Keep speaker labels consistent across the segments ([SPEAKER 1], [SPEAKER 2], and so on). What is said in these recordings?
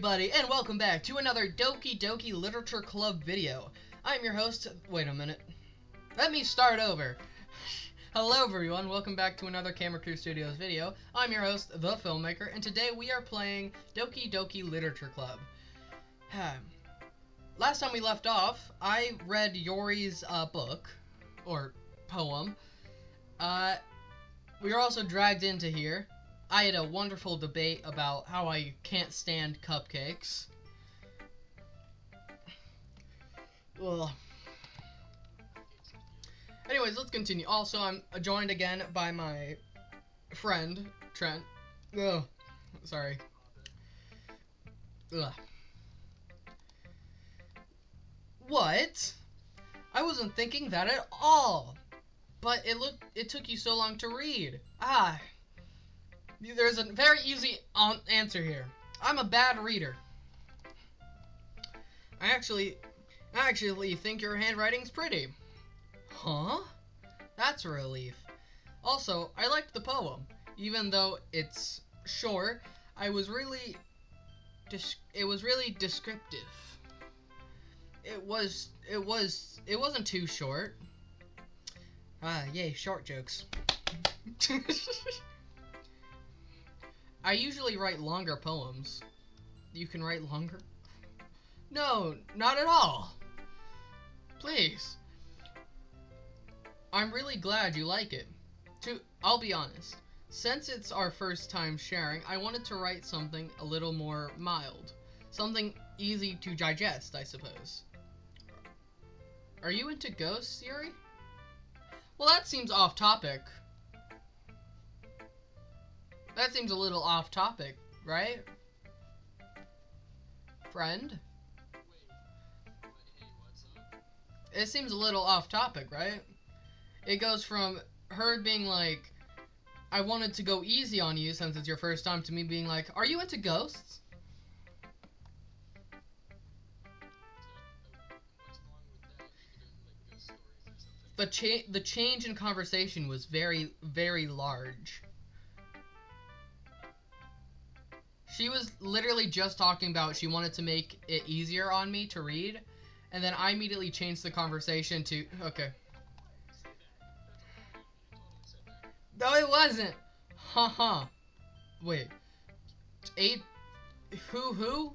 [SPEAKER 1] everybody, and welcome back to another Doki Doki Literature Club video. I'm your host. Wait a minute. Let me start over. Hello everyone, welcome back to another Camera Crew Studios video. I'm your host, The Filmmaker, and today we are playing Doki Doki Literature Club. Last time we left off, I read Yori's book, or poem. We were also dragged into here. I had a wonderful debate about how I can't stand cupcakes. Ugh. Anyways, let's continue. Also, I'm joined again by my friend, Trent. Ugh. Sorry. Ugh. What? I wasn't thinking that at all. But it took you so long to read. There's a very easy answer here. I'm a bad reader. I actually think your handwriting's pretty. Huh? That's a relief. Also, I liked the poem. Even though it's short, it was really descriptive. It wasn't too short. Yay, short jokes. I usually write longer poems. You can write longer? No, not at all. Please. I'm really glad you like it. I'll be honest. Since it's our first time sharing, I wanted to write something a little more mild. Something easy to digest, I suppose. Are you into ghosts, Yuri? Well, that seems off topic. That seems a little off topic, right? Friend? It seems a little off topic, right? It goes from her being like, I wanted to go easy on you since it's your first time, to me being like, are you into ghosts? The change in conversation was very, very large. She was literally just talking about she wanted to make it easier on me to read, and then I immediately changed the conversation to, okay. No, it wasn't. Haha. Wait. Who?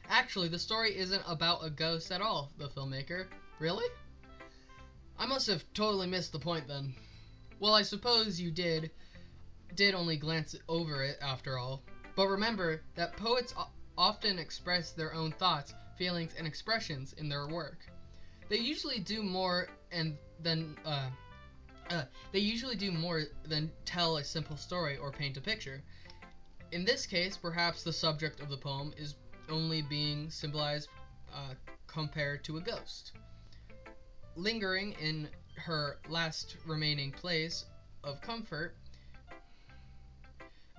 [SPEAKER 1] Actually, the story isn't about a ghost at all, The Filmmaker. Really? I must have totally missed the point then. Well, I suppose you did only glance over it after all. But remember that poets often express their own thoughts, feelings, and expressions in their work. They usually do more than tell a simple story or paint a picture. In this case, perhaps the subject of the poem is only being symbolized compared to a ghost. Lingering in her last remaining place of comfort,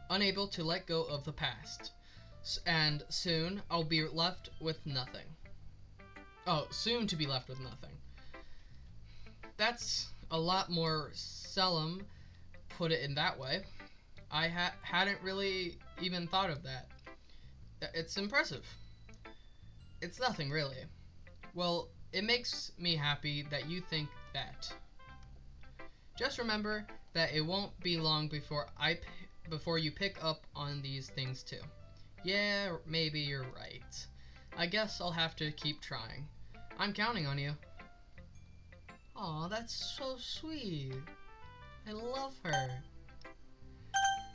[SPEAKER 1] unable to let go of the past. And soon I'll be left with nothing. Oh, soon to be left with nothing. That's a lot more solemn, put it in that way. I hadn't really even thought of that. It's impressive. It's nothing really. Well, it makes me happy that you think that. Just remember that it won't be long before you pick up on these things too. Yeah, maybe you're right. I guess I'll have to keep trying. I'm counting on you. Aw, that's so sweet. I love her.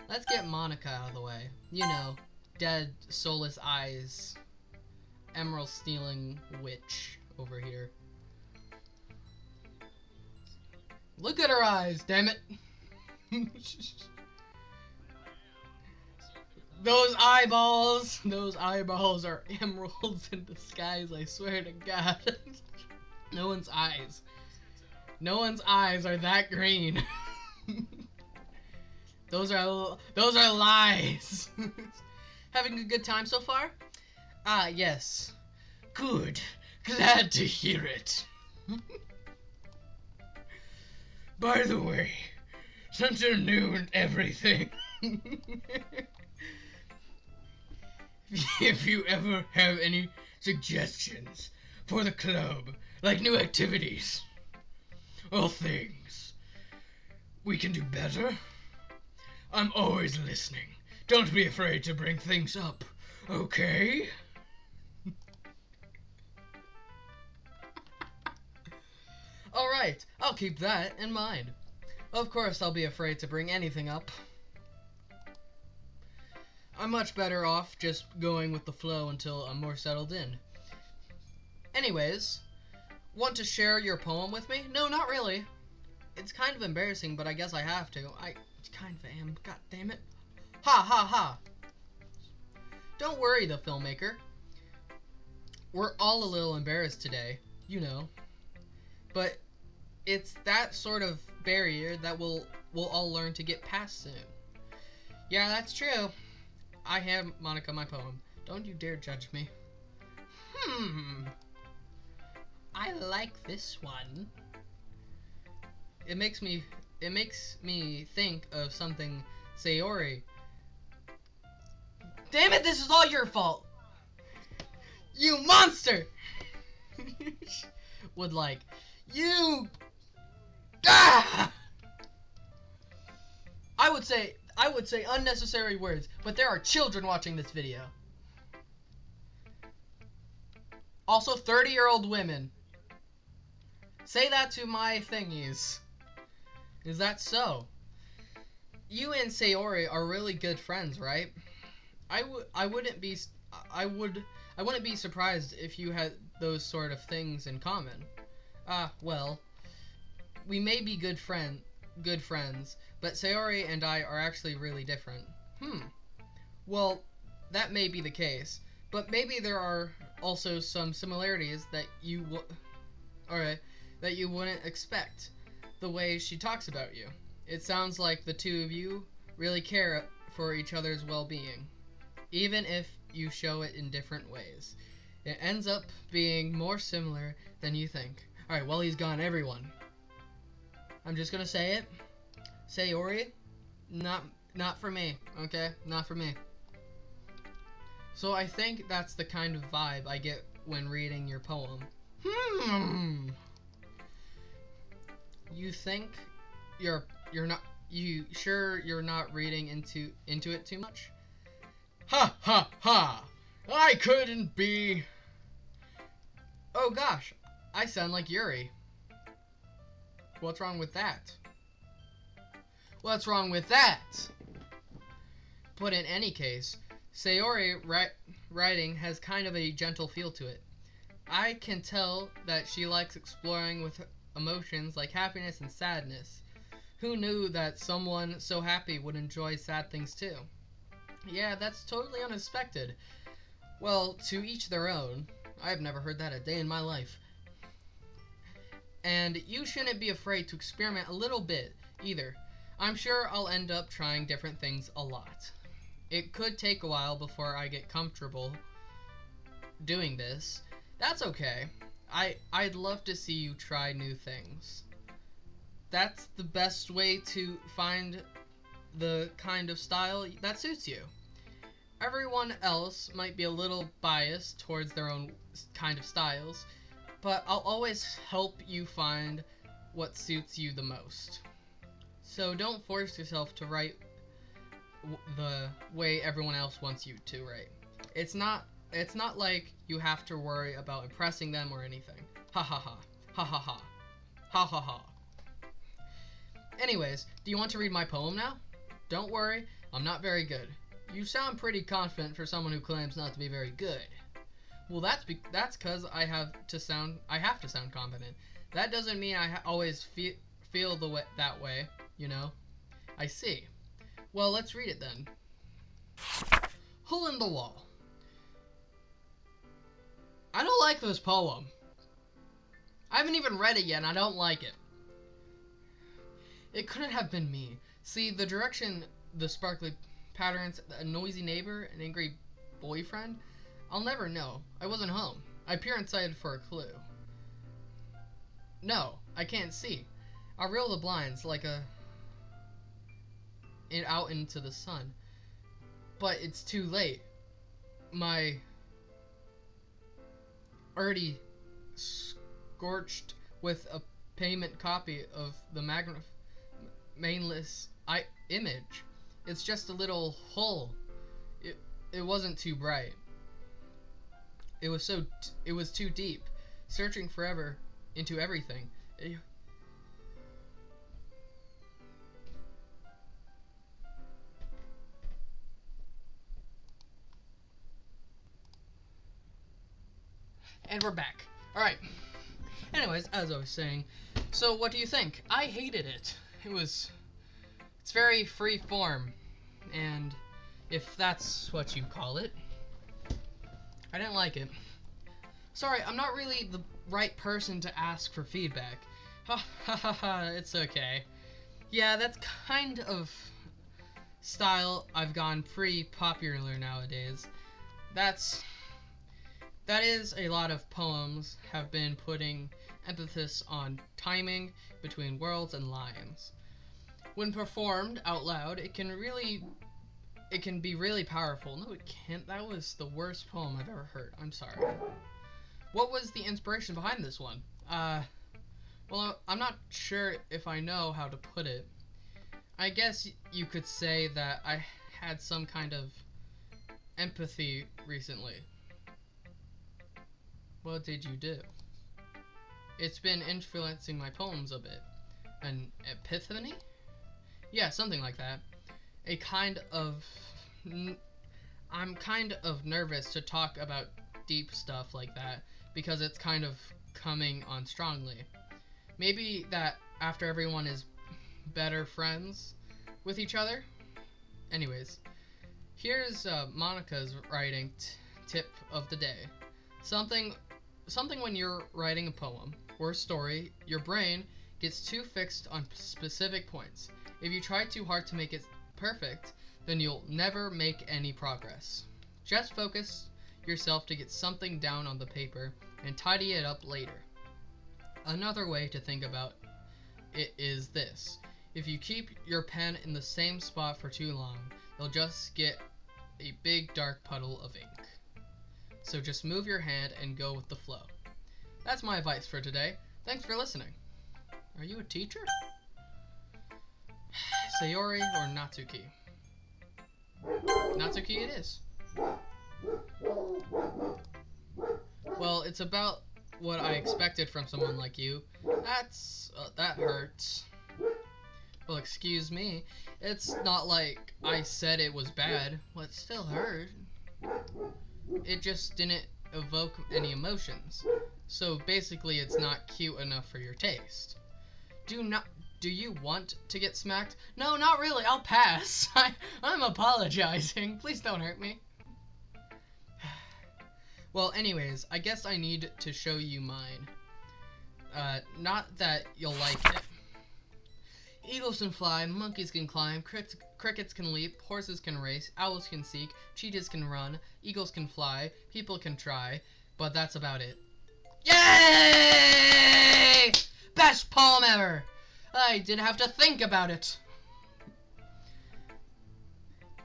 [SPEAKER 1] Let's get Monica out of the way. You know, dead, soulless eyes, emerald stealing witch over here. Look at her eyes, damn it. Those eyeballs are emeralds in disguise, I swear to God. No one's eyes are that green. Those are lies. Having a good time so far? Ah, yes. Good. Glad to hear it. By the way, since you're new and everything, If you ever have any suggestions for the club, like new activities or things we can do better, I'm always listening. Don't be afraid to bring things up, okay? Alright, I'll keep that in mind. Of course I'll be afraid to bring anything up. I'm much better off just going with the flow until I'm more settled in. Anyways, want to share your poem with me? No, not really. It's kind of embarrassing, but I guess I have to. I kind of am. God damn it. Ha ha ha. Don't worry, the filmmaker. We're all a little embarrassed today, you know. But it's that sort of barrier that we'll all learn to get past soon. Yeah, that's true. I hand Monica my poem. Don't you dare judge me. I like this one. It makes me think of something Sayori. Damn it, this is all your fault. You monster. Would like. You I would say unnecessary words, but there are children watching this video. Also 30-year-old women. Say that to my thingies. Is that so? You and Sayori are really good friends, right? I wouldn't be surprised if you had those sort of things in common. Well, we may be good friends, but Sayori and I are actually really different. Well, that may be the case, but maybe there are also some similarities that you wouldn't expect. The way she talks about you. It sounds like the two of you really care for each other's well-being, even if you show it in different ways. It ends up being more similar than you think. Alright, well, he's gone, everyone. I'm just gonna say it. Sayori, not for me, okay? Not for me. So I think that's the kind of vibe I get when reading your poem. You think you're sure you're not reading into it too much? Ha ha ha! I couldn't be. Oh gosh, I sound like Yuri. What's wrong with that? What's wrong with that? But in any case, Sayori writing has kind of a gentle feel to it. I can tell that she likes exploring with emotions like happiness and sadness. Who knew that someone so happy would enjoy sad things too? Yeah, that's totally unexpected. Well, to each their own. I've never heard that a day in my life. And you shouldn't be afraid to experiment a little bit, either. I'm sure I'll end up trying different things a lot. It could take a while before I get comfortable doing this. That's okay. I'd love to see you try new things. That's the best way to find the kind of style that suits you. Everyone else might be a little biased towards their own kind of styles, but I'll always help you find what suits you the most. So don't force yourself to write the way everyone else wants you to write. It's not like you have to worry about impressing them or anything. Ha ha ha. Ha ha ha. Ha ha ha. Anyways, do you want to read my poem now? Don't worry, I'm not very good. You sound pretty confident for someone who claims not to be very good. Well, that's because I have to sound confident. That doesn't mean I always feel that way, you know. I see. Well, let's read it then. Hole in the Wall. I don't like this poem. I haven't even read it yet and I don't like it. It couldn't have been me. See, the direction, the sparkly patterns, a noisy neighbor, an angry boyfriend, I'll never know. I wasn't home. I peer inside for a clue. No, I can't see. I'll reel the blinds like out into the sun. But it's too late. my already scorched with a payment copy of the mainless image. It's just a little hole. It wasn't too bright. It was too deep, searching forever into everything. And we're back. Alright. Anyways, as I was saying, so what do you think? I hated it. It's very free form, and if that's what you call it, I didn't like it. Sorry, I'm not really the right person to ask for feedback. Ha ha ha ha, it's okay. Yeah, that's kind of style I've gone pretty popular nowadays. That is a lot of poems have been putting emphasis on timing between words and lines. When performed out loud, it can be really powerful. No, it can't. That was the worst poem I've ever heard. I'm sorry. What was the inspiration behind this one? Well, I'm not sure if I know how to put it. I guess you could say that I had some kind of empathy recently. What did you do? It's been influencing my poems a bit. An epiphany? Yeah, something like that. I'm kind of nervous to talk about deep stuff like that because it's kind of coming on strongly. Maybe that after everyone is better friends with each other? Anyways, here's Monica's writing tip of the day. Something when you're writing a poem or a story, your brain gets too fixed on specific points. If you try too hard to make it perfect, then you'll never make any progress. Just focus yourself to get something down on the paper and tidy it up later. Another way to think about it is this. If you keep your pen in the same spot for too long, you'll just get a big dark puddle of ink. So just move your hand and go with the flow. That's my advice for today. Thanks for listening. Are you a teacher? Sayori or Natsuki? Natsuki it is. Well, it's about what I expected from someone like you. That hurts. Well, excuse me. It's not like I said it was bad. Well, it still hurt. It just didn't evoke any emotions. So basically, it's not cute enough for your taste. Do you want to get smacked? No, not really. I'll pass. I'm apologizing. Please don't hurt me. Well, anyways, I guess I need to show you mine. Not that you'll like it. Eagles can fly, monkeys can climb, crickets can leap, horses can race, owls can seek, cheetahs can run, eagles can fly, people can try, but that's about it. Yay! Best poem ever! I didn't have to think about it.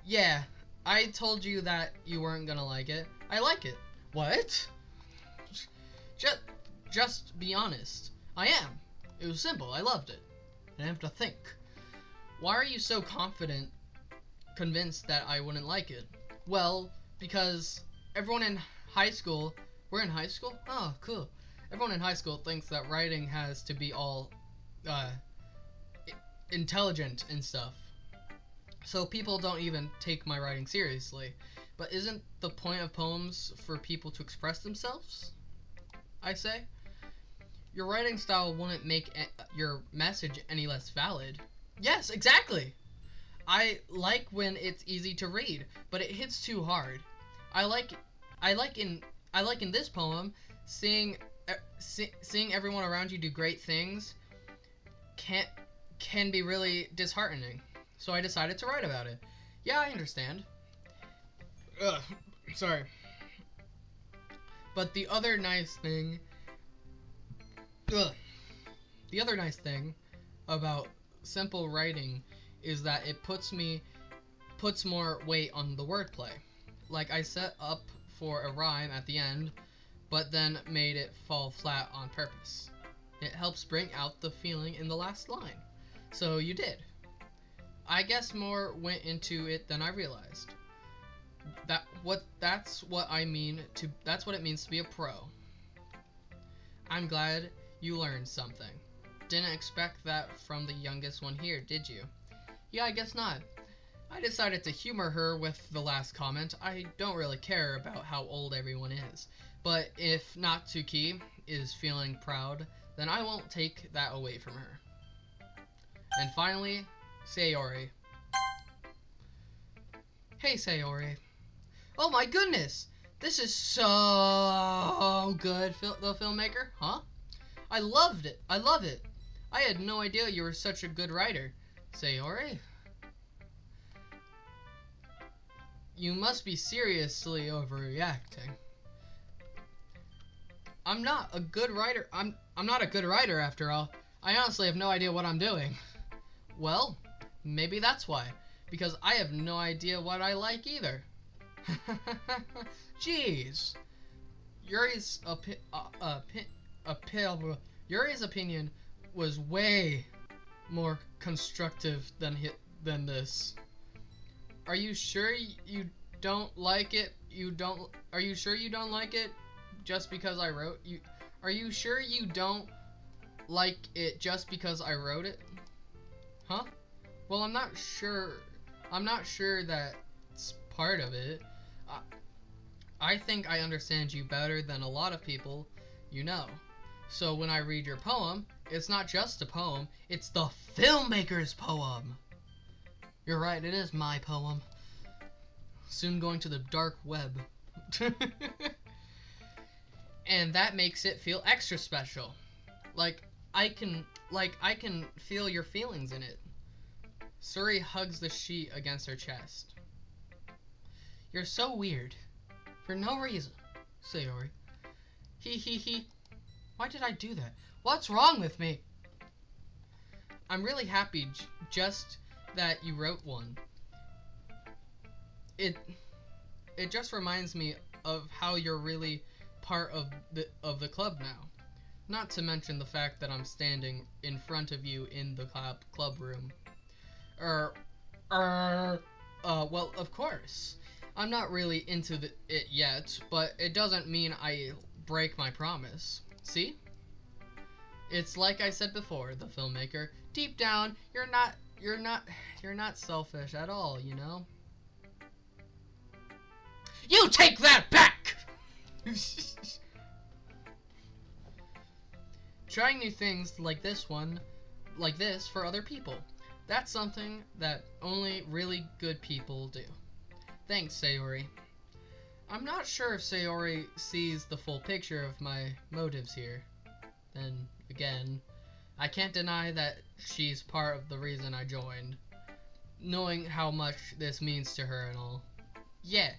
[SPEAKER 1] Yeah, I told you that you weren't gonna like it. I like it. What? Just be honest. I am. It was simple. I loved it. I didn't have to think. Why are you so convinced that I wouldn't like it? Well, because everyone in high school, we're in high school? Oh, cool. Everyone in high school thinks that writing has to be all, intelligent and stuff. So people don't even take my writing seriously. But isn't the point of poems for people to express themselves? I say. Your writing style wouldn't make your message any less valid. Yes, exactly. I like when it's easy to read, but it hits too hard. I like in this poem seeing everyone around you do great things can be really disheartening. So I decided to write about it. Yeah, I understand. Sorry. But the other nice thing about simple writing is that it puts more weight on the wordplay. Like I set up for a rhyme at the end, but then made it fall flat on purpose. It helps bring out the feeling in the last line. So you did. I guess more went into it than I realized. That's what it means to be a pro. I'm glad you learned something. Didn't expect that from the youngest one here, did you? Yeah, I guess not. I decided to humor her with the last comment. I don't really care about how old everyone is. But if Natsuki is feeling proud, then I won't take that away from her. And finally, Sayori. Hey, Sayori. Oh my goodness! This is so good, the filmmaker, huh? I loved it. I love it. I had no idea you were such a good writer. Sayori? You must be seriously overreacting. I'm not a good writer. I'm not a good writer after all. I honestly have no idea what I'm doing. Well, maybe that's why. Because I have no idea what I like either. Jeez. Yuri's opinion was way more constructive than this. Are you sure you don't like it? Are you sure you don't like it just because I wrote you? Are you sure you don't like it just because I wrote it? Huh? Well, I'm not sure. I'm not sure that's part of it. I think I understand you better than a lot of people you know. So when I read your poem, it's not just a poem, it's the filmmaker's poem. You're right, it is my poem. Soon going to the dark web. And that makes it feel extra special. I can feel your feelings in it. Suri hugs the sheet against her chest. You're so weird. For no reason, Sayori. He. Why did I do that? What's wrong with me? I'm really happy just that you wrote one. It just reminds me of how you're really part of the club now. Not to mention the fact that I'm standing in front of you in the club room. Well, of course. I'm not really into it yet, but it doesn't mean I break my promise. See? It's like I said before, the filmmaker. Deep down, you're not selfish at all, you know? You take that back! Trying new things like this for other people. That's something that only really good people do. Thanks, Sayori. I'm not sure if Sayori sees the full picture of my motives here. Then, again, I can't deny that she's part of the reason I joined. Knowing how much this means to her and all. Yeah.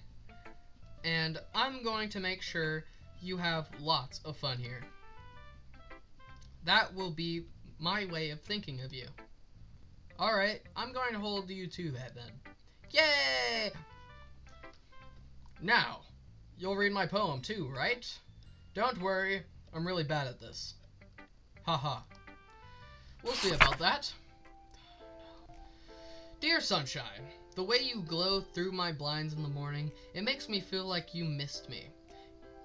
[SPEAKER 1] And I'm going to make sure you have lots of fun here. That will be my way of thinking of you. Alright, I'm going to hold you to that then. Yay! Now, you'll read my poem too, right? Don't worry, I'm really bad at this. Haha. We'll see about that. Dear Sunshine, the way you glow through my blinds in the morning, it makes me feel like you missed me.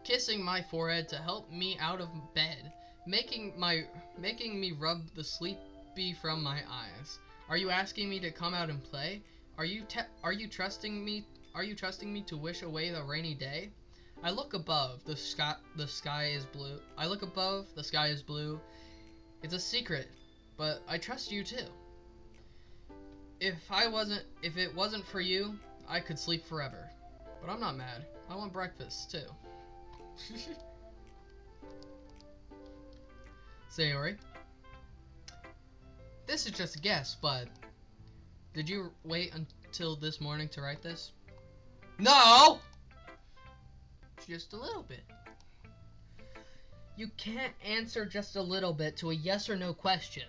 [SPEAKER 1] Kissing my forehead to help me out of bed, making me rub the sleepy from my eyes. Are you asking me to come out and play? Are you trusting me? Are you trusting me to wish away the rainy day? I look above, the sky is blue. I look above, the sky is blue. It's a secret, but I trust you too. If it wasn't for you, I could sleep forever. But I'm not mad. I want breakfast too. Sayori. This is just a guess, but did you wait until this morning to write this? No! Just a little bit. You can't answer just a little bit to a yes or no question.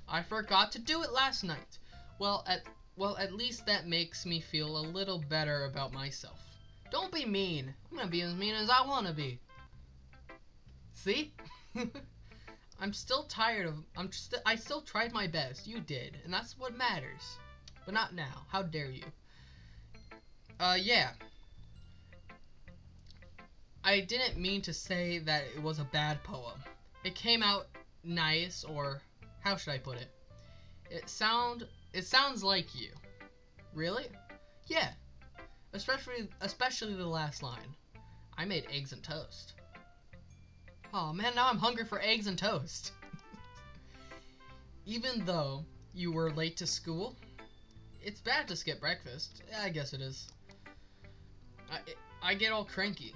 [SPEAKER 1] I forgot to do it last night. Well, at least that makes me feel a little better about myself. Don't be mean. I'm gonna be as mean as I wanna be. See? I'm still tired of. I still tried my best. You did, and that's what matters. But not now. How dare you? Yeah. I didn't mean to say that it was a bad poem. It came out nice, or how should I put it? It sounds like you. Really? Yeah. Especially the last line. I made eggs and toast. Oh man, now I'm hungry for eggs and toast. Even though you were late to school, it's bad to skip breakfast. I guess it is. I get all cranky.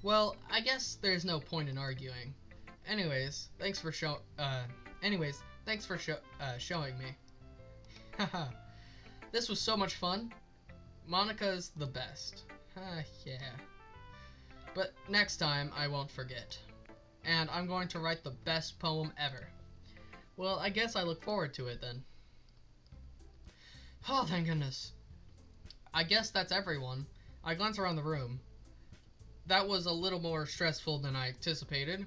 [SPEAKER 1] Well, I guess there's no point in arguing. Anyways, thanks for showing me. Haha. This was so much fun. Monica's the best. Yeah. But next time I won't forget. And I'm going to write the best poem ever. Well, I guess I look forward to it then. Oh, thank goodness. I guess that's everyone. I glance around the room. That was a little more stressful than I anticipated.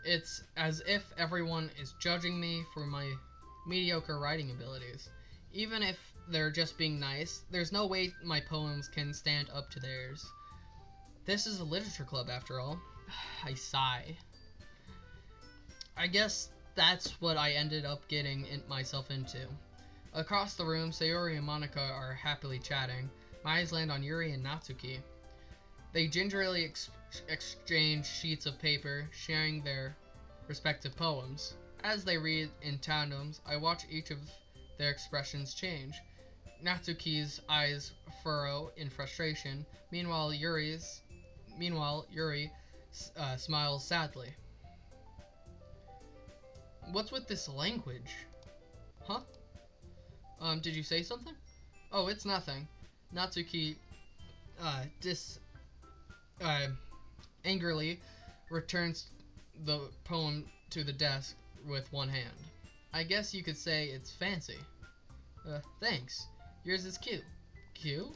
[SPEAKER 1] It's as if everyone is judging me for my mediocre writing abilities. Even if they're just being nice, there's no way my poems can stand up to theirs. This is a literature club after all. I sigh. I guess that's what I ended up getting myself into. Across the room, Sayori and Monica are happily chatting. My eyes land on Yuri and Natsuki. They gingerly exchange sheets of paper, sharing their respective poems. As they read in tandems, I watch each of their expressions change. Natsuki's eyes furrow in frustration. Meanwhile, Yuri smiles sadly. What's with this language? Huh? Did you say something? Oh, it's nothing. Natsuki, angrily returns the poem to the desk with one hand. I guess you could say it's fancy. Thanks. Yours is cute. Cute?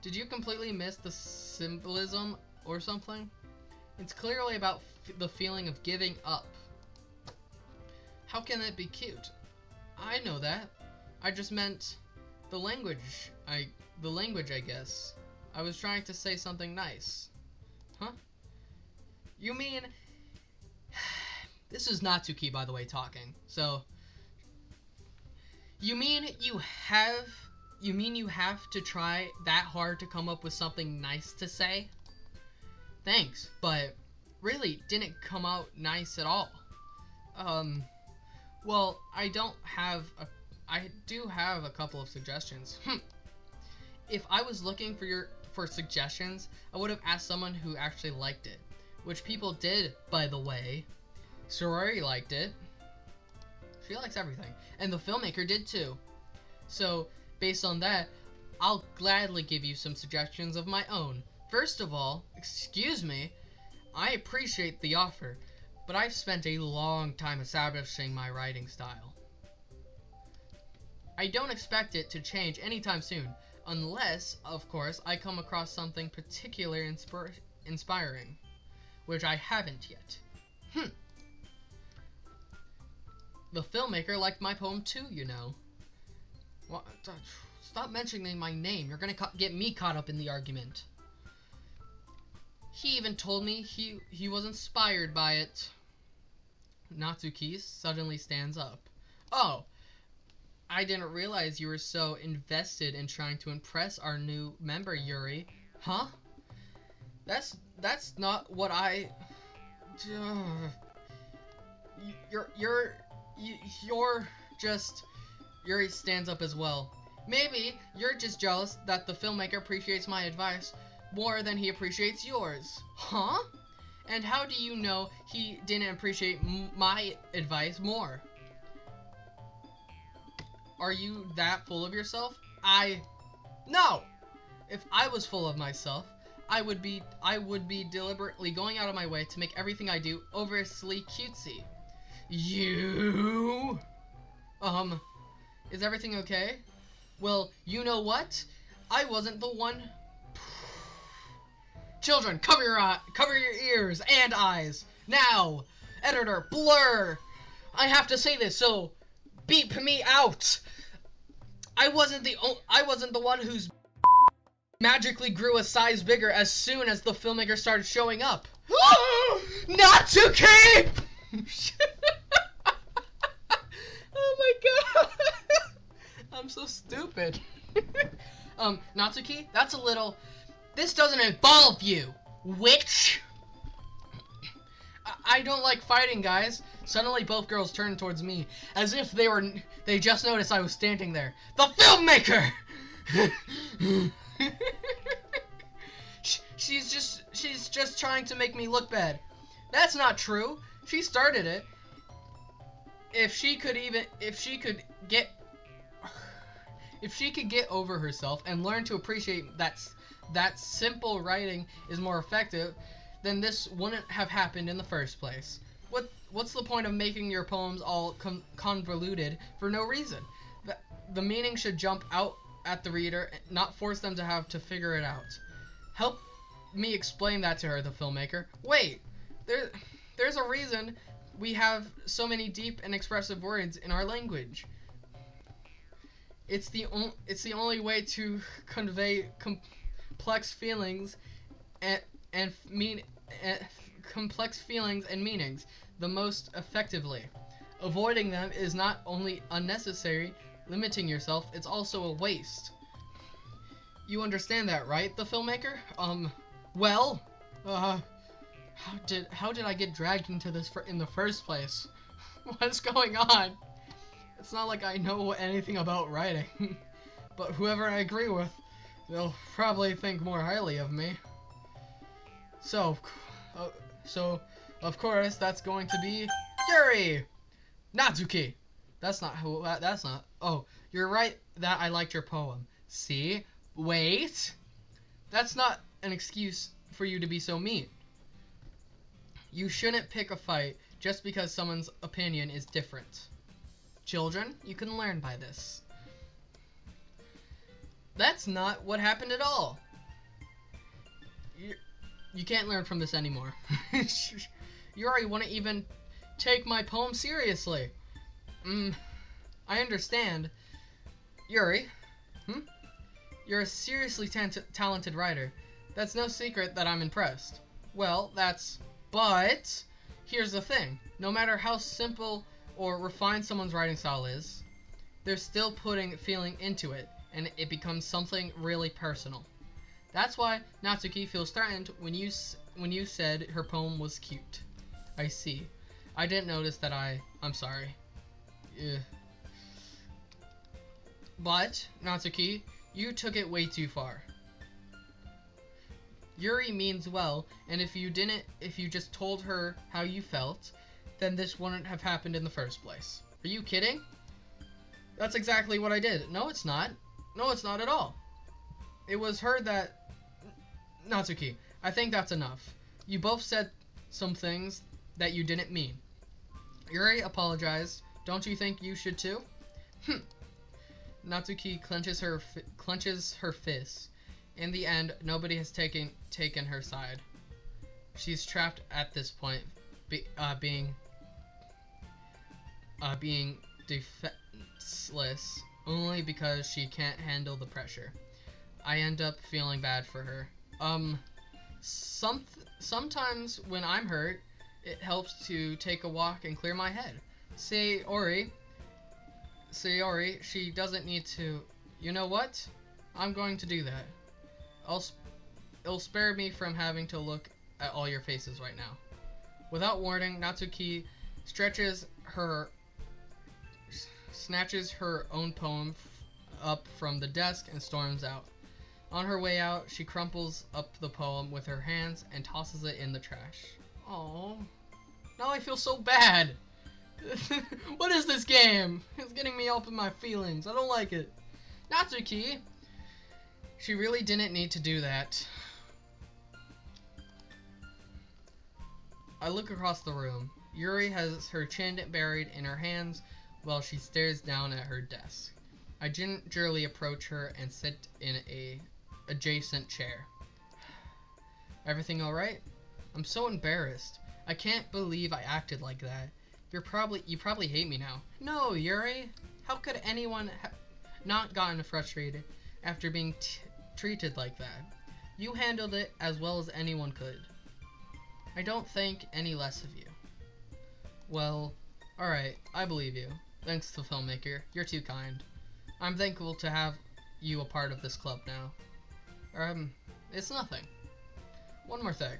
[SPEAKER 1] Did you completely miss the symbolism or something? It's clearly about the feeling of giving up. How can it be cute? I know that. I just meant the language, I guess. I was trying to say something nice. Huh? You mean... This is Natsuki, by the way, talking. So... You mean you have to try that hard to come up with something nice to say? Thanks, but really didn't come out nice at all. Well, I do have a couple of suggestions. If I was looking for suggestions, I would have asked someone who actually liked it, which people did, by the way. Sorori liked it. She likes everything, and the filmmaker did too. So, based on that, I'll gladly give you some suggestions of my own. First of all, excuse me, I appreciate the offer, but I've spent a long time establishing my writing style. I don't expect it to change anytime soon, unless, of course, I come across something particularly inspiring, which I haven't yet. The filmmaker liked my poem too, you know. What? Stop mentioning my name. You're gonna get me caught up in the argument. He even told me he was inspired by it. Natsuki suddenly stands up. Oh, I didn't realize you were so invested in trying to impress our new member, Yuri. Huh? That's not what I... You're just... Yuri stands up as well. Maybe you're just jealous that the filmmaker appreciates my advice more than he appreciates yours. Huh? And how do you know he didn't appreciate my advice more? Are you that full of yourself? No! If I was full of myself, I would be deliberately going out of my way to make everything I do overtly cutesy. You... Is everything okay? Well, you know what? I wasn't the one. Children, cover your ears and eyes now. Editor, blur. I have to say this, so beep me out. I wasn't the one who's magically grew a size bigger as soon as the filmmaker started showing up. Not to keep. Oh my god. I'm so stupid. Natsuki, that's a little... This doesn't involve you, witch! I don't like fighting, guys. Suddenly both girls turned towards me, as if they just noticed I was standing there. The filmmaker! She's just trying to make me look bad. That's not true. She started it. If she could get over herself and learn to appreciate that simple writing is more effective, then this wouldn't have happened in the first place. What's the point of making your poems all convoluted for no reason? The meaning should jump out at the reader, not force them to have to figure it out. Help me explain that to her, the filmmaker. Wait, there's a reason we have so many deep and expressive words in our language. It's the only way to convey complex feelings and meanings the most effectively. Avoiding them is not only unnecessary, limiting yourself, it's also a waste. You understand that, right, the filmmaker? Well, how did I get dragged into this in the first place? What's going on? It's not like I know anything about writing, but whoever I agree with, they'll probably think more highly of me. So of course that's going to be Yuri! Natsuki! That's not. Oh, you're right that I liked your poem. See? Wait! That's not an excuse for you to be so mean. You shouldn't pick a fight just because someone's opinion is different. Children, you can learn by this. That's not what happened at all. You can't learn from this anymore. Yuri wouldn't even take my poem seriously. I understand. Yuri, you're a seriously talented writer. That's no secret that I'm impressed. Well, but here's the thing. No matter how simple or refined someone's writing style is, they're still putting feeling into it, and it becomes something really personal. That's why Natsuki feels threatened when you said her poem was cute. I see. I didn't notice that. I'm sorry. But, Natsuki, you took it way too far. Yuri means well, and if you just told her how you felt, then this wouldn't have happened in the first place. Are you kidding? That's exactly what I did. No, it's not. No, it's not at all. It was her that... Natsuki, I think that's enough. You both said some things that you didn't mean. Yuri apologized. Don't you think you should too? Natsuki clenches her fists. In the end, nobody has taken her side. She's trapped at this point, being defenseless only because she can't handle the pressure. I end up feeling bad for her. Sometimes when I'm hurt, it helps to take a walk and clear my head. Sayori, she doesn't need to. You know what? I'm going to do that. It'll spare me from having to look at all your faces right now. Without warning, Natsuki snatches her own poem up from the desk and storms out. On her way out, she crumples up the poem with her hands and tosses it in the trash. Oh, now I feel so bad. What is this game? It's getting me up in my feelings. I don't like it. Natsuki, she really didn't need to do that. I look across the room. Yuri has her chin buried in her hands while she stares down at her desk. I gingerly approach her and sit in a adjacent chair. Everything alright? I'm so embarrassed. I can't believe I acted like that. You probably hate me now. No, Yuri. How could anyone not gotten frustrated after being treated like that? You handled it as well as anyone could. I don't think any less of you. Well, alright, I believe you. Thanks to the filmmaker. You're too kind. I'm thankful to have you a part of this club now. It's nothing. One more thing.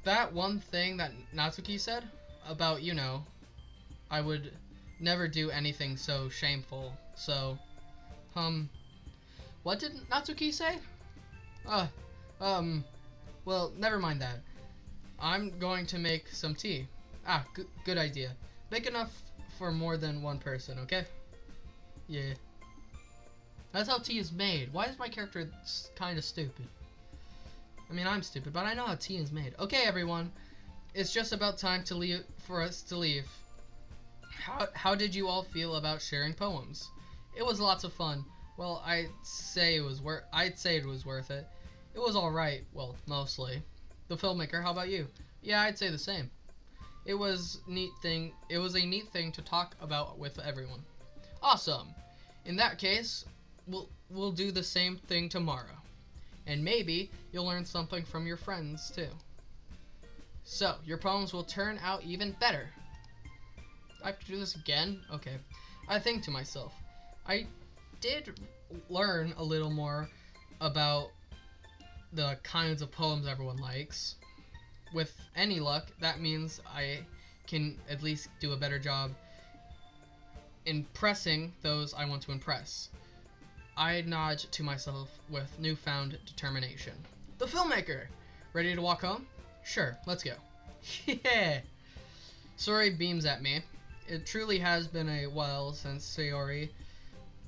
[SPEAKER 1] That one thing that Natsuki said about, you know, I would never do anything so shameful. So, what did Natsuki say? Well, never mind that. I'm going to make some tea. Good idea. Make enough for more than one person, okay? Yeah. That's how tea is made. Why is my character kind of stupid? I mean, I'm stupid, but I know how tea is made. Okay, everyone. It's just about time to leave for us to leave. How did you all feel about sharing poems? It was lots of fun. Well, I'd say it was worth it. It was all right. Well, mostly. The filmmaker, how about you? Yeah, I'd say the same. It was a neat thing to talk about with everyone. Awesome. In that case, we'll do the same thing tomorrow. And maybe you'll learn something from your friends too. So, your poems will turn out even better. I have to do this again? Okay. I think to myself, I did learn a little more about the kinds of poems everyone likes. With any luck, that means I can at least do a better job impressing those I want to impress. I nod to myself with newfound determination. The filmmaker! Ready to walk home? Sure, let's go. Yeah! Sayori beams at me. It truly has been a while since Sayori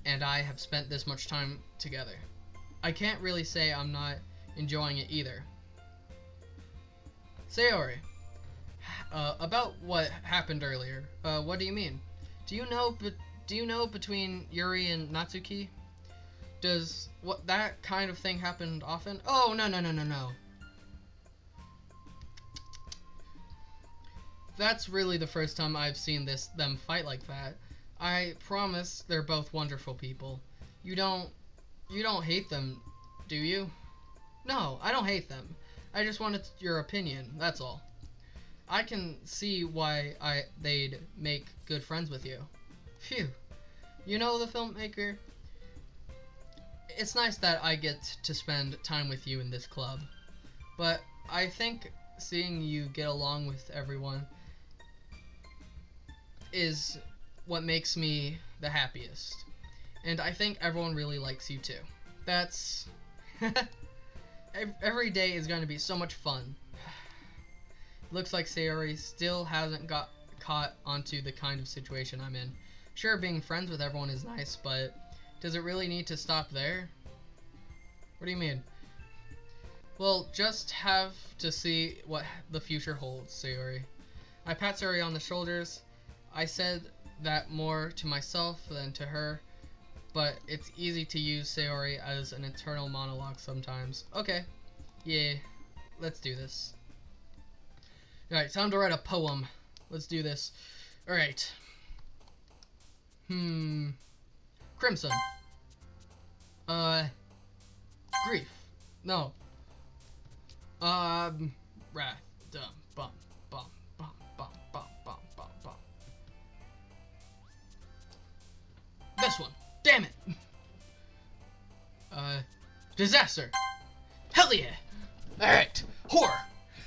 [SPEAKER 1] and I have spent this much time together. I can't really say I'm not enjoying it either. Sayori, about what happened earlier. What do you mean? Do you know between Yuri and Natsuki? Does that kind of thing happen often? Oh, no. That's really the first time I've seen them fight like that. I promise they're both wonderful people. You don't hate them, do you? No, I don't hate them. I just wanted your opinion, that's all. I can see why they'd make good friends with you. Phew. You know, the filmmaker, it's nice that I get to spend time with you in this club, but I think seeing you get along with everyone is what makes me the happiest. And I think everyone really likes you too. That's... Every day is going to be so much fun. Looks like Sayori still hasn't got caught onto the kind of situation I'm in. Sure, being friends with everyone is nice, but does it really need to stop there? What do you mean? Well, just have to see what the future holds, Sayori. I pat Sayori on the shoulders. I said that more to myself than to her, but it's easy to use Sayori as an internal monologue sometimes. Okay, yeah, let's do this. Alright, time to write a poem. Let's do this. Alright. Crimson. Grief. No. Wrath. Bum, bum, bum, bum, bum, bum, bum, bum. This one. Damn it. Disaster. Hell yeah. Alright. Horror.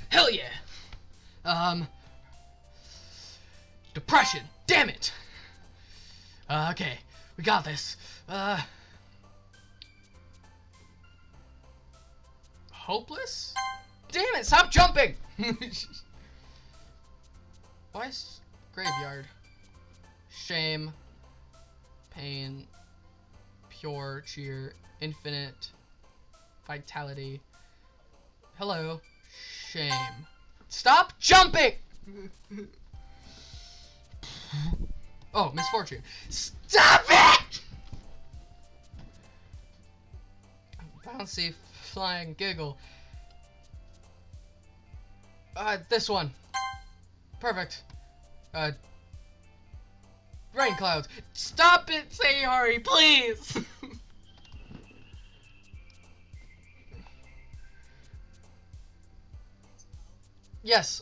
[SPEAKER 1] Hell yeah. Depression. Damn it. Okay. We got this. Hopeless? Damn it, stop jumping! Why is graveyard? Shame. Pain. Pure cheer. Infinite. Vitality. Hello. Shame. Stop jumping! Oh, misfortune. Stop it! Bouncy flying giggle. This one. Perfect. Rain clouds. Stop it, Sayori, please! Yes.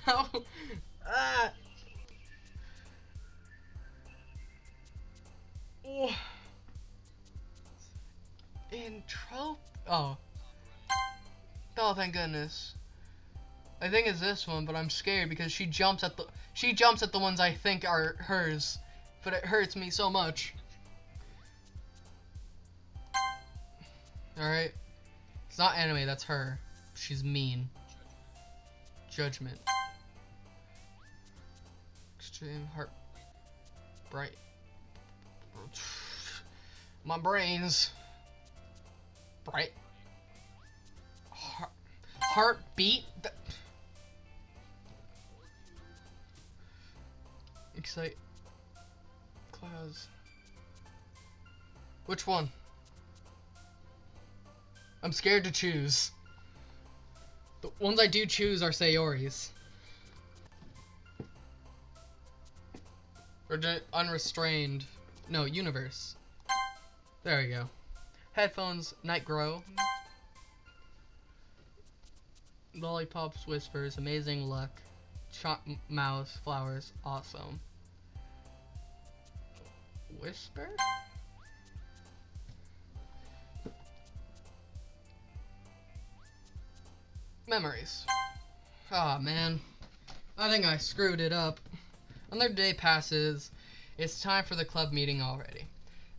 [SPEAKER 1] How? Oh. Oh. Oh, thank goodness. I think it's this one, but I'm scared because she jumps at the ones I think are hers, but it hurts me so much. All right. It's not anime, that's her. She's mean. Judgment. Extreme heart. Bright. My brains. Bright. Heartbeat. Excite. Clouds. Which one? I'm scared to choose. The ones I do choose are Sayori's. Or unrestrained. No, universe. There we go. Headphones, Night Grow. Lollipops, Whispers, Amazing Luck. Mouse, Flowers, Awesome. Whisper? Memories. Ah, man. I think I screwed it up. Another day passes. It's time for the club meeting already.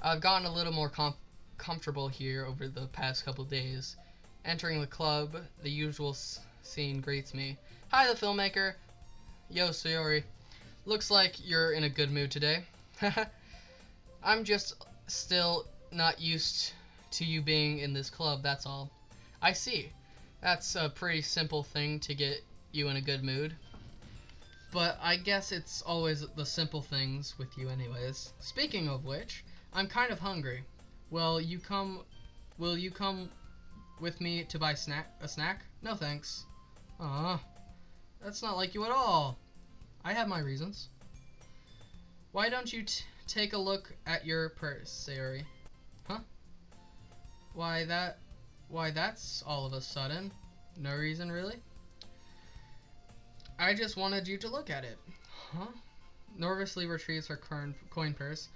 [SPEAKER 1] I've gotten a little more comfortable here over the past couple days. Entering the club, the usual scene greets me. Hi, the filmmaker. Yo, Sayori. Looks like you're in a good mood today. I'm just still not used to you being in this club, that's all. I see. That's a pretty simple thing to get you in a good mood. But I guess it's always the simple things with you anyways. Speaking of which, I'm kind of hungry. Will you come with me to buy a snack? No thanks. Aw, that's not like you at all. I have my reasons. Why don't you take a look at your purse, Sayori? Huh? Why that's all of a sudden. No reason, really? I just wanted you to look at it. Huh? Nervously retrieves her coin purse.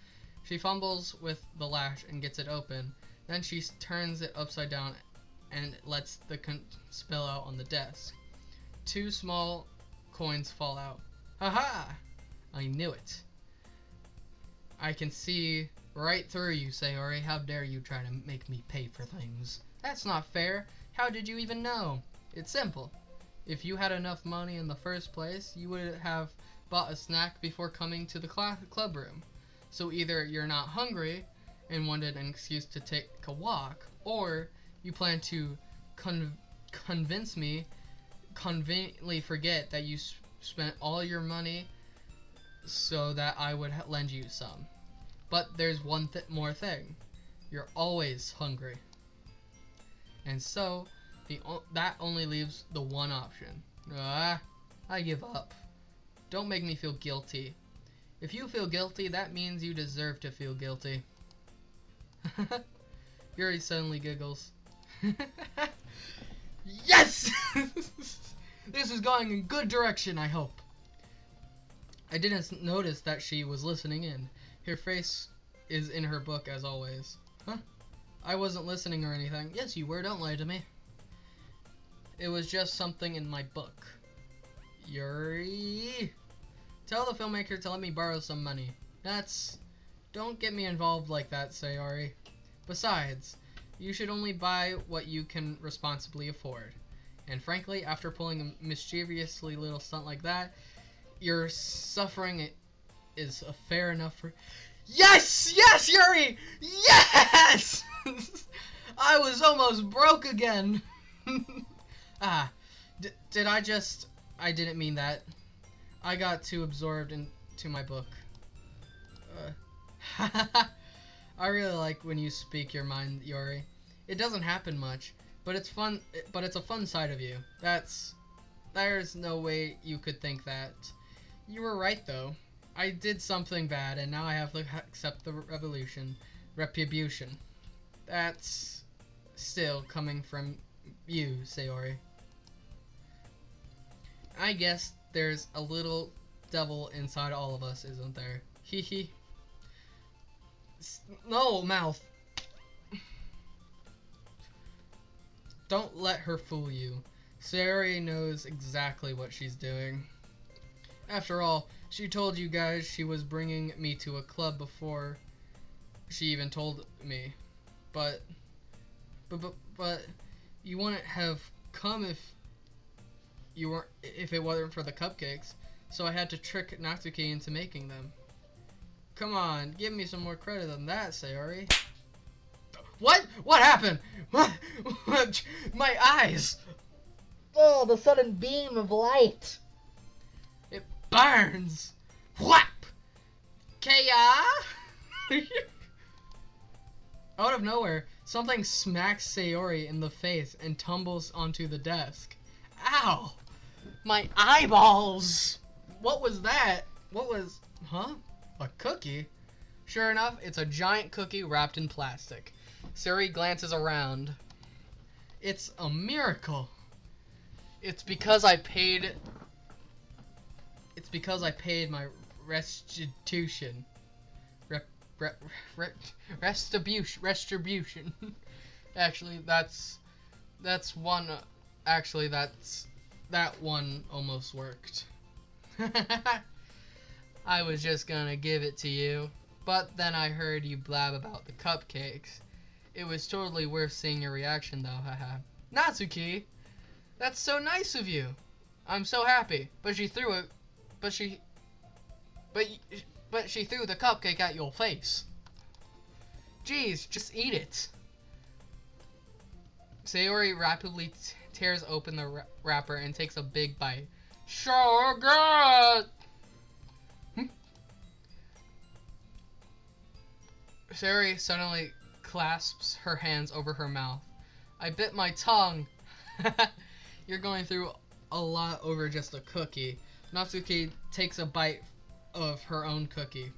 [SPEAKER 1] She fumbles with the latch and gets it open. Then she turns it upside down and lets the spill out on the desk. 2 small coins fall out. Haha! I knew it. I can see right through you, Sayori. How dare you try to make me pay for things? That's not fair. How did you even know? It's simple. If you had enough money in the first place, you would have bought a snack before coming to the club room. So either you're not hungry and wanted an excuse to take a walk, or you plan to convince me, conveniently forget that you spent all your money so that I would lend you some. But there's one more thing. You're always hungry. And so, that only leaves the one option. I give up. Don't make me feel guilty. If you feel guilty, that means you deserve to feel guilty. Yuri suddenly giggles. Yes! This is going in good direction, I hope. I didn't notice that she was listening in. Her face is in her book as always. Huh? I wasn't listening or anything. Yes, you were. Don't lie to me. It was just something in my book. Yuri. Tell the filmmaker to let me borrow some money. Don't get me involved like that, Sayori. Besides, you should only buy what you can responsibly afford. And frankly, after pulling a mischievously little stunt like that, your suffering is fair enough for... Yes! Yes, Yuri! Yes! I was almost broke again. I didn't mean that. I got too absorbed to my book. I really like when you speak your mind, Yori. It doesn't happen much, but it's fun. But it's a fun side of you. There's no way you could think that. You were right though. I did something bad, and now I have to accept the retribution. That's still coming from you, Sayori. I guess there's a little devil inside all of us, isn't there? Hee hee. No, mouth. Don't let her fool you. Sayori knows exactly what she's doing. After all, she told you guys she was bringing me to a club before she even told me. But you wouldn't have come if it wasn't for the cupcakes. So I had to trick Natsuki into making them. Come on, give me some more credit than that, Sayori. What? What happened? What? My eyes!
[SPEAKER 2] Oh, the sudden beam of light!
[SPEAKER 1] It burns! Whap! Kaya! Out of nowhere, something smacks Sayori in the face and tumbles onto the desk. Ow! My eyeballs! What was that? Huh? A cookie? Sure enough, it's a giant cookie wrapped in plastic. Sayori glances around. It's a miracle. It's because I paid my restitution. Retribution. Actually, that one almost worked. I was just gonna give it to you, but then I heard you blab about the cupcakes. It was totally worth seeing your reaction though, haha. Natsuki! That's so nice of you! I'm so happy, but she threw the cupcake at your face. Jeez, just eat it. Sayori rapidly tears open the wrapper and takes a big bite. So good! Sayori suddenly clasps her hands over her mouth. I bit my tongue. You're going through a lot over just a cookie. Natsuki takes a bite of her own cookie.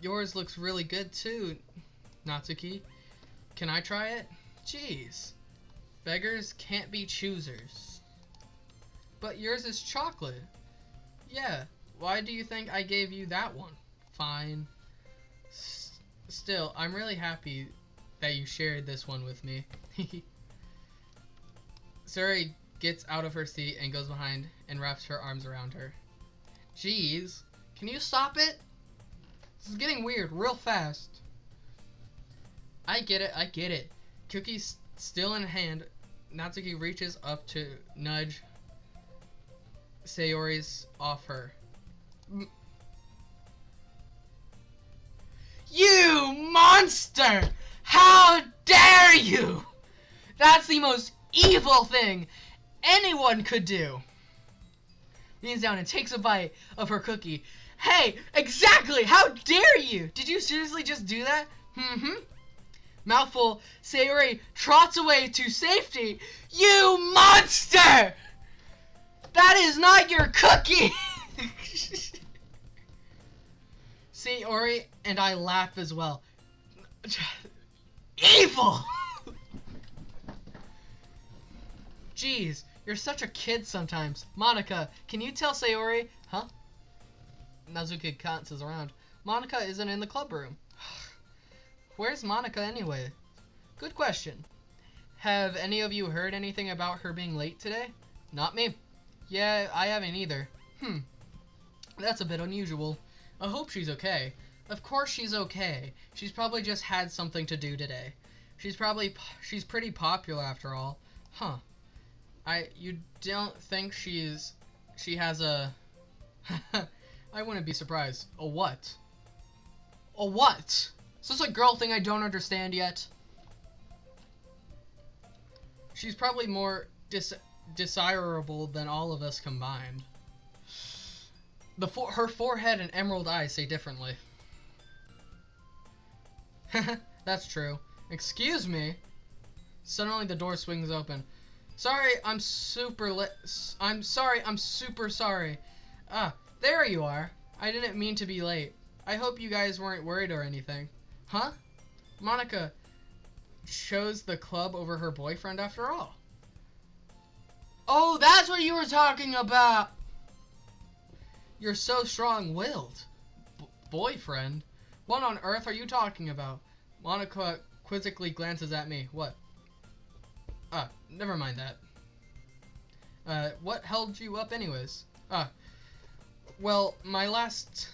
[SPEAKER 1] Yours looks really good too, Natsuki. Can I try it? Jeez. Beggars can't be choosers. But yours is chocolate. Yeah, why do you think I gave you that one? Fine. Still, I'm really happy that you shared this one with me. Sayori gets out of her seat and goes behind and wraps her arms around her. Jeez, can you stop it? This is getting weird real fast. I get it. Cookie's still in hand. Natsuki reaches up to nudge Sayori's off her. You monster! How dare you! That's the most evil thing anyone could do. Leans down and takes a bite of her cookie. Hey, exactly! How dare you! Did you seriously just do that? Mouthful, Sayori trots away to safety. You monster! That is not your cookie! Sayori and I laugh as well. Evil! Jeez, you're such a kid sometimes. Monica, can you tell Sayori? Huh? Natsuki glances around. Monica isn't in the club room. Where's Monica anyway? Good question. Have any of you heard anything about her being late today? Not me. Yeah, I haven't either. That's a bit unusual. I hope she's okay. Of course she's okay. She's probably just had something to do today. She's pretty popular after all. Huh. You don't think she has a... I wouldn't be surprised. A what? A what? Is this a girl thing I don't understand yet? She's probably more desirable than all of us combined. Her forehead and emerald eyes say differently. That's true. Excuse me. Suddenly the door swings open. Sorry, I'm super sorry. Ah, there you are. I didn't mean to be late. I hope you guys weren't worried or anything. Huh? Monica chose the club over her boyfriend after all. Oh, that's what you were talking about. You're so strong-willed. Boyfriend? What on earth are you talking about? Monica quizzically glances at me. What? Never mind that. What held you up anyways? Well, my last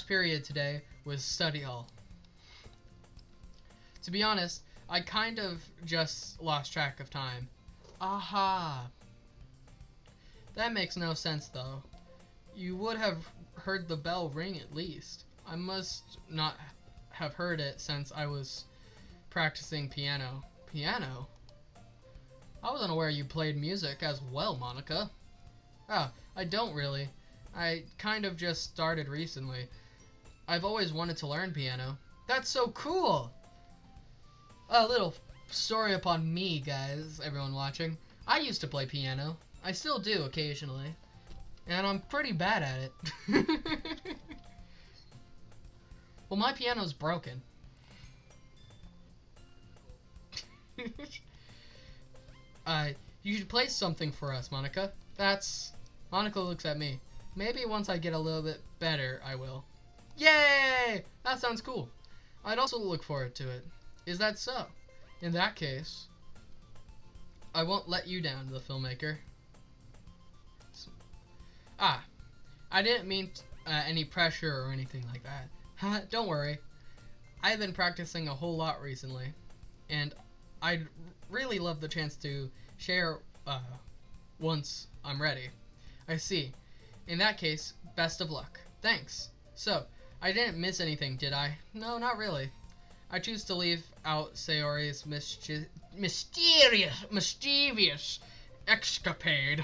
[SPEAKER 1] period today was study hall. To be honest, I kind of just lost track of time. Aha. That makes no sense though. You would have heard the bell ring at least. I must not have heard it since I was practicing piano. Piano? I wasn't aware you played music as well, Monica. I don't really. I kind of just started recently. I've always wanted to learn piano. That's so cool! A little story upon me, guys, everyone watching. I used to play piano. I still do occasionally. And I'm pretty bad at it. Well, my piano's broken. You should play something for us, Monica. Monica looks at me. Maybe once I get a little bit better, I will. Yay! That sounds cool. I'd also look forward to it. Is that so? In that case, I won't let you down, the filmmaker. I didn't mean any pressure or anything like that. Don't worry. I've been practicing a whole lot recently, and I'd really love the chance to share once I'm ready. I see. In that case, best of luck. Thanks. So, I didn't miss anything, did I? No, not really. I choose to leave out Sayori's mischievous escapade.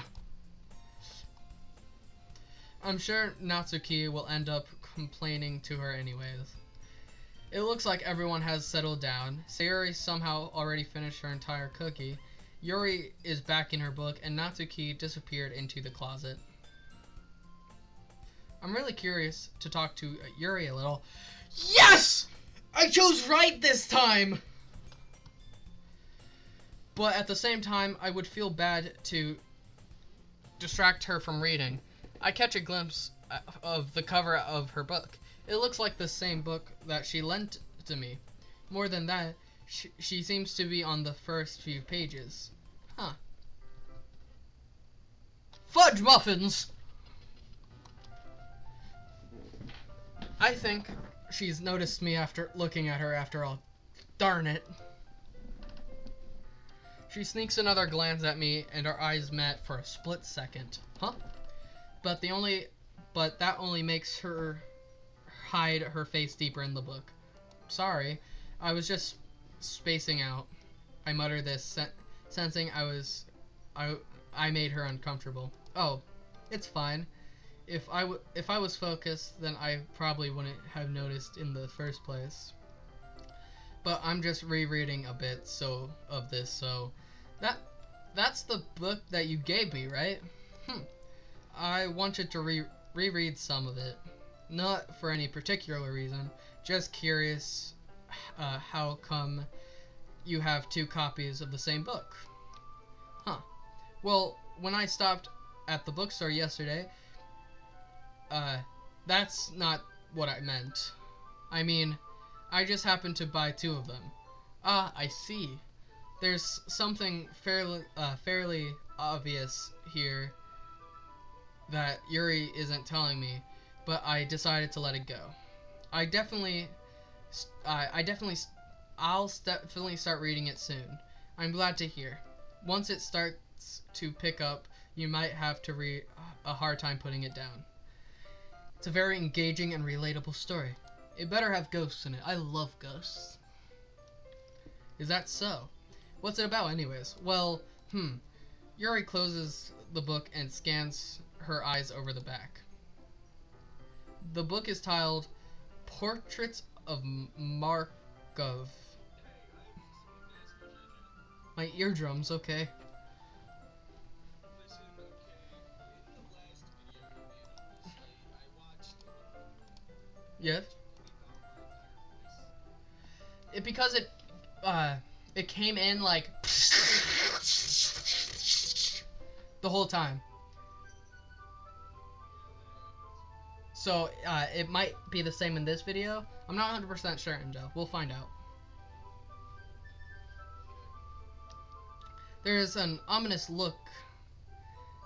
[SPEAKER 1] I'm sure Natsuki will end up complaining to her anyways. It looks like everyone has settled down. Sayori somehow already finished her entire cookie. Yuri is back in her book, and Natsuki disappeared into the closet. I'm really curious to talk to Yuri a little. Yes! I chose right this time! But at the same time, I would feel bad to distract her from reading. I catch a glimpse of the cover of her book. It looks like the same book that she lent to me. More than that, she seems to be on the first few pages. Huh. Fudge muffins! I think she's noticed me after looking at her after all. Darn it. She sneaks another glance at me and our eyes met for a split second. Huh? But that only makes her hide her face deeper in the book. Sorry, I was just spacing out. I mutter this, sensing I made her uncomfortable. Oh, it's fine. If I was focused, then I probably wouldn't have noticed in the first place. But I'm just rereading a bit of this, so that's the book that you gave me, right? I wanted to reread some of it. Not for any particular reason, just curious how come you have two copies of the same book. Huh. Well, when I stopped at the bookstore yesterday, that's not what I meant. I mean, I just happened to buy two of them. Ah, I see. There's something fairly obvious here that Yuri isn't telling me, but I decided to let it go. I'll definitely start reading it soon. I'm glad to hear. Once it starts to pick up, you might have to read a hard time putting it down. It's a very engaging and relatable story. It better have ghosts in it. I love ghosts. Is that so? What's it about anyways? Well, Yuri closes the book and scans her eyes over the back. The book is titled Portraits of Markov. My eardrums, okay. Yes. Because it came in like the whole time. So it might be the same in this video. I'm not 100% certain though. We'll find out. There's an ominous look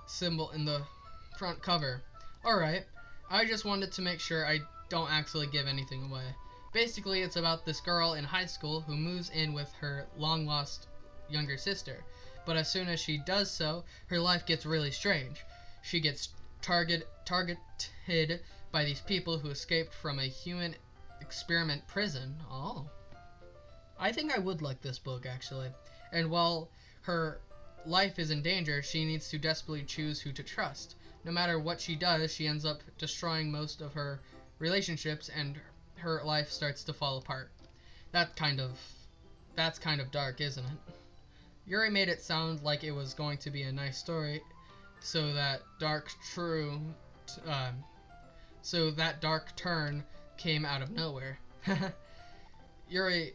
[SPEAKER 1] symbol in the front cover. Alright, I just wanted to make sure I don't actually give anything away. Basically, it's about this girl in high school who moves in with her long-lost younger sister. But as soon as she does so, her life gets really strange. She gets targeted by these people who escaped from a human experiment prison. Oh. I think I would like this book, actually. And while her life is in danger, she needs to desperately choose who to trust. No matter what she does, she ends up destroying most of her relationships and her life starts to fall apart. That's kind of dark, isn't it? Yuri made it sound like it was going to be a nice story, so that dark turn came out of nowhere. Yuri,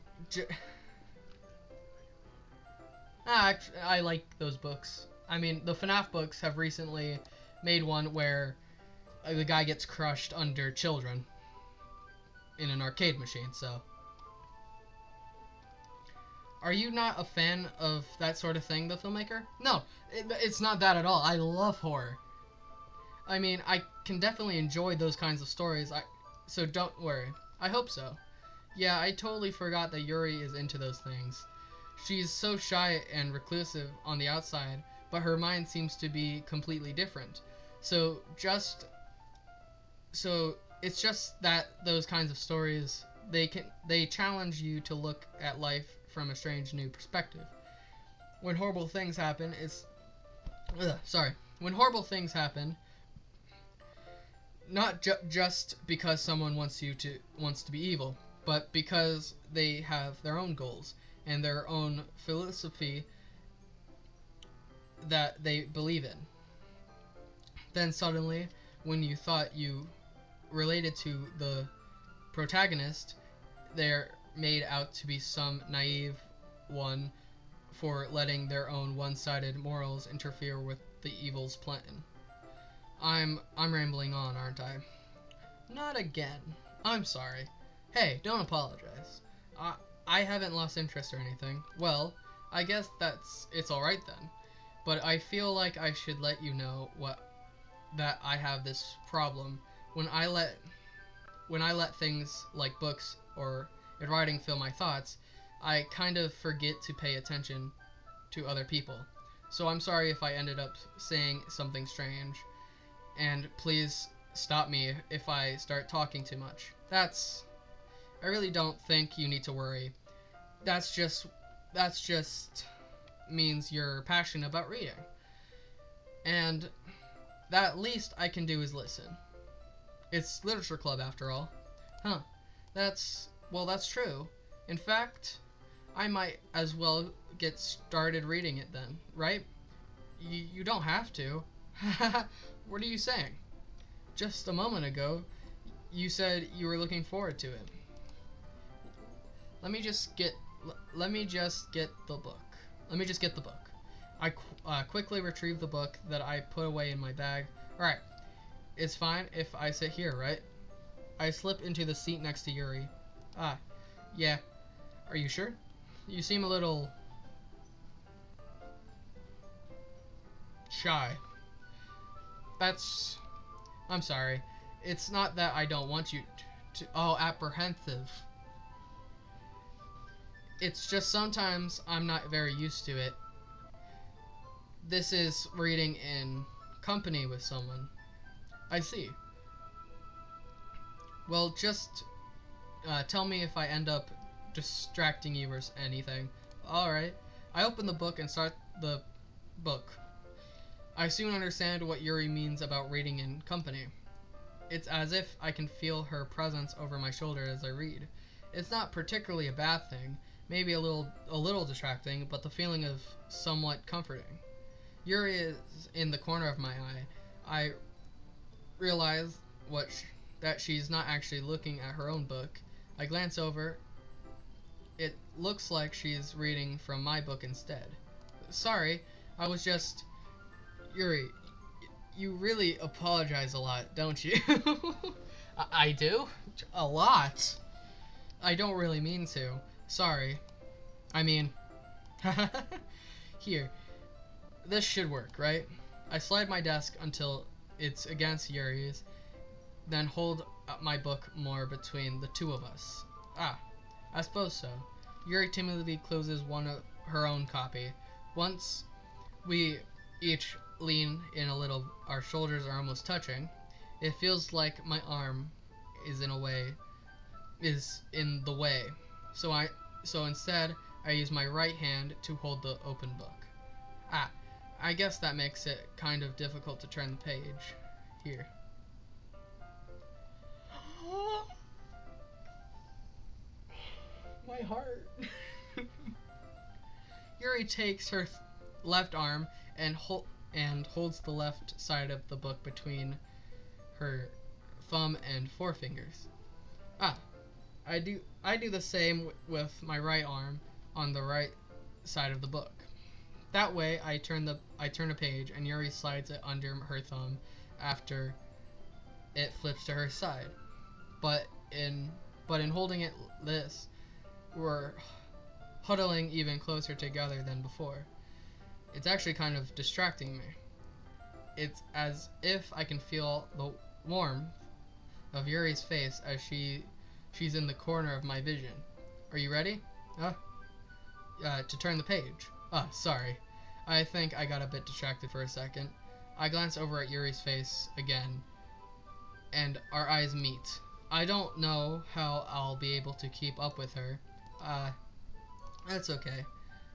[SPEAKER 1] I like those books. I mean, the FNAF books have recently made one where the guy gets crushed under children in an arcade machine, so. Are you not a fan of that sort of thing, the filmmaker? No, it's not that at all. I love horror. I mean, I can definitely enjoy those kinds of stories, so don't worry. I hope so. Yeah, I totally forgot that Yuri is into those things. She's so shy and reclusive on the outside, but her mind seems to be completely different. So it's just that those kinds of stories, they challenge you to look at life from a strange new perspective. When horrible things happen, when horrible things happen, not just because someone wants to be evil, but because they have their own goals and their own philosophy that they believe in. Then suddenly, when you thought you related to the protagonist, they're made out to be some naive one for letting their own one-sided morals interfere with the evil's plan. I'm rambling on, aren't I? Not again. I'm sorry. Hey, don't apologize. I haven't lost interest or anything. Well, I guess it's alright then. But I feel like I should let you know that I have this problem. When I let things like books or writing fill my thoughts, I kind of forget to pay attention to other people. So I'm sorry if I ended up saying something strange. And please stop me if I start talking too much. I really don't think you need to worry. That's just means you're passionate about reading. And that least I can do is listen. It's literature club after all. Huh. That's true. In fact, I might as well get started reading it then, right? You don't have to. What are you saying? Just a moment ago, you said you were looking forward to it. Let me just get the book. I quickly retrieved the book that I put away in my bag. Alright, it's fine if I sit here, right? I slip into the seat next to Yuri. Yeah. Are you sure? You seem a little shy. I'm sorry. It's not that I don't want you to. Oh, apprehensive. It's just sometimes I'm not very used to it. This is reading in company with someone. I see. Well, just tell me if I end up distracting you or anything. Alright. I open the book and start the book. I soon understand what Yuri means about reading in company. It's as if I can feel her presence over my shoulder as I read. It's not particularly a bad thing, maybe a little distracting, but the feeling of somewhat comforting. Yuri is in the corner of my eye. I realize that she's not actually looking at her own book. I glance over. It looks like she's reading from my book instead. Sorry, I was just... Yuri, you really apologize a lot, don't you? I do? A lot. I don't really mean to. Sorry. I mean... Here. This should work, right? I slide my desk until it's against Yuri's, then hold my book more between the two of us. Ah, I suppose so. Yuri timidly closes one of her own copy. Once we each lean in a little, our shoulders are almost touching. It feels like my arm is in the way. So instead, I use my right hand to hold the open book. Ah, I guess that makes it kind of difficult to turn the page. Here.
[SPEAKER 2] My heart.
[SPEAKER 1] Yuri takes her left arm and holds the left side of the book between her thumb and forefingers. Ah, I do the same with my right arm on the right side of the book. That way, I turn a page, and Yuri slides it under her thumb after it flips to her side. But in holding it this, we're huddling even closer together than before. It's actually kind of distracting me. It's as if I can feel the warmth of Yuri's face as she's in the corner of my vision. Are you ready? To turn the page. Sorry. I think I got a bit distracted for a second. I glance over at Yuri's face again, and our eyes meet. I don't know how I'll be able to keep up with her. That's okay.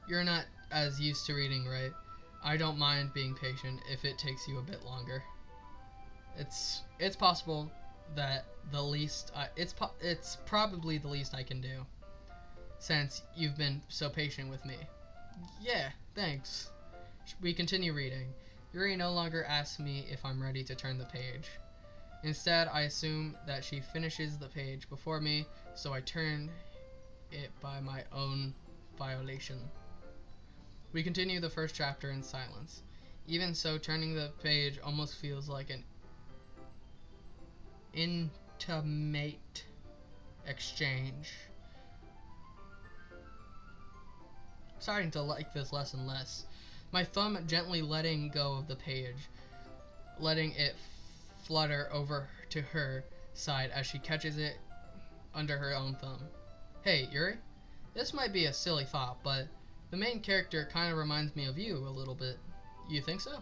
[SPEAKER 1] You're not as used to reading, right? I don't mind being patient if it takes you a bit longer. It's possible that it's probably the least I can do, since you've been so patient with me. Yeah, thanks. We continue reading. Yuri no longer asks me if I'm ready to turn the page. Instead, I assume that she finishes the page before me, so I turn it by my own violation. We continue the first chapter in silence. Even so, turning the page almost feels like an intimate exchange. I'm starting to like this less and less. My thumb gently letting go of the page, letting it flutter over to her side as she catches it under her own thumb. Hey, Yuri? This might be a silly thought, but the main character kind of reminds me of you a little bit. You think so?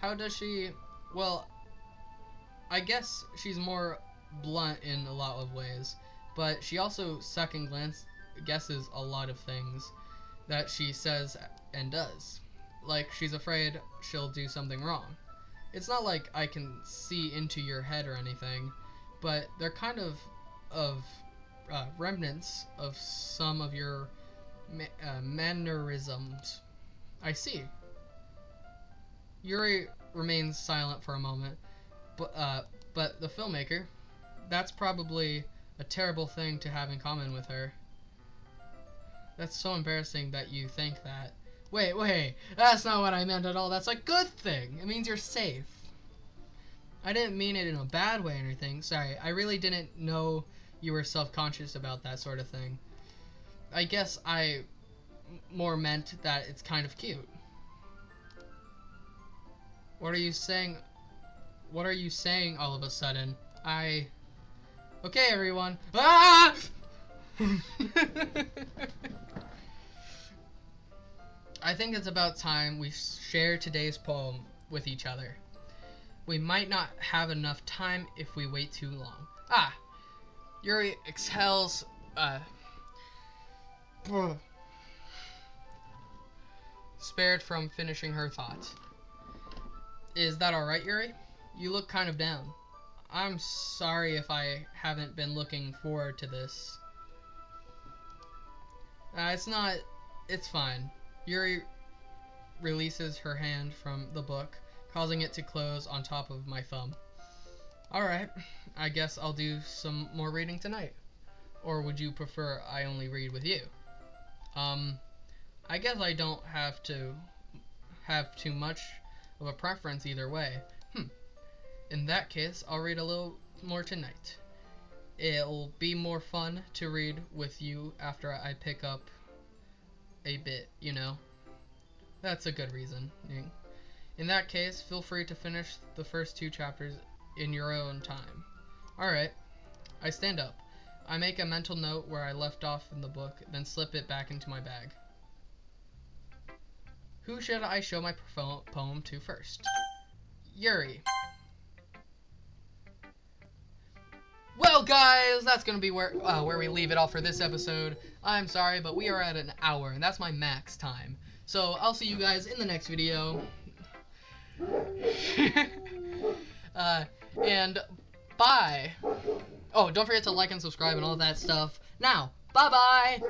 [SPEAKER 1] How does she... Well, I guess she's more blunt in a lot of ways, but she also guesses a lot of things that she says and does. Like, she's afraid she'll do something wrong. It's not like I can see into your head or anything, but they're kind of remnants of some of your mannerisms. I see. Yuri remains silent for a moment, but the filmmaker, that's probably a terrible thing to have in common with her. That's so embarrassing that you think that. Wait, that's not what I meant at all. That's a good thing. It means you're safe. I didn't mean it in a bad way or anything. Sorry, I really didn't know you were self-conscious about that sort of thing. I guess I more meant that it's kind of cute. What are you saying? What are you saying all of a sudden? Okay, everyone. Ah! I think it's about time we share today's poem with each other. We might not have enough time if we wait too long. Yuri exhales, spared from finishing her thought. Is that alright, Yuri? You look kind of down. I'm sorry if I haven't been looking forward to this. It's fine. Yuri releases her hand from the book, causing it to close on top of my thumb. Alright, I guess I'll do some more reading tonight. Or would you prefer I only read with you? I guess I don't have to have too much of a preference either way. In that case, I'll read a little more tonight. It'll be more fun to read with you after I pick up a bit, you know? That's a good reason. In that case, feel free to finish the first 2 chapters in your own time. Alright. I stand up. I make a mental note where I left off in the book, then slip it back into my bag. Who should I show my poem to first? Yuri. Well, guys, that's gonna be where we leave it off for this episode. I'm sorry, but we are at an hour, and that's my max time. So I'll see you guys in the next video. And bye. Oh, don't forget to like and subscribe and all that stuff. Now, bye-bye.